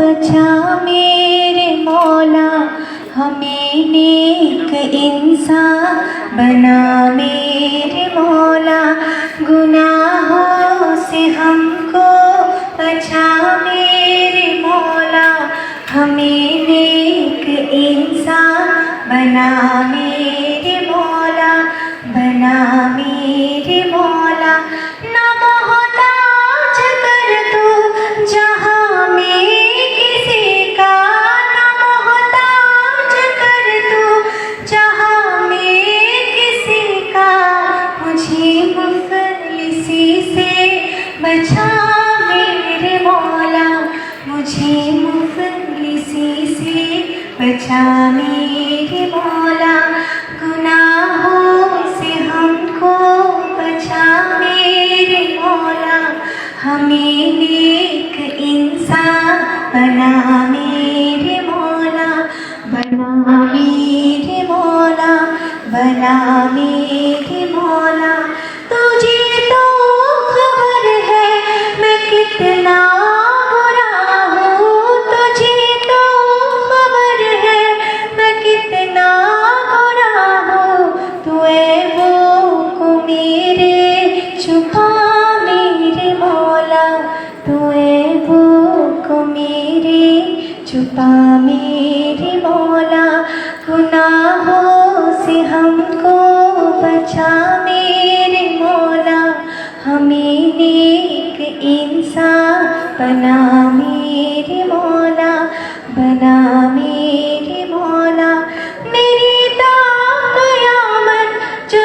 बचा मेरे मौला, हमें नेक इंसान बना मेरे मौला। गुनाहों से हमको बचा मेरे मौला, हमें नेक इंसान बना मेरे मौला, बना मेरे मौला। ना मोहताज कर तू जहाँ में किसी का, ना मोहताज कर तू जहाँ में किसी का। मुझे मुफलिसी से बचा मेरे मौला, मुझे मुफलिसी से बचा मेरे मौला। गुनाहों से हमको बचा मेरे मौला, हमें नेक इंसान बना मेरे मौला, बना मेरे मौला, बना मेरे मौला। तुझे तो खबर है मैं कितना बुरा हूँ, तुझे तो खबर है मैं कितना बुरा हूँ। तू है वो को मेरे छुपा मेरे मौला, तू है वो को मेरे छुपा मेरे मौला। गुनाहों से हमको बचा मेरे मौला, हमें नेक इंसान बना।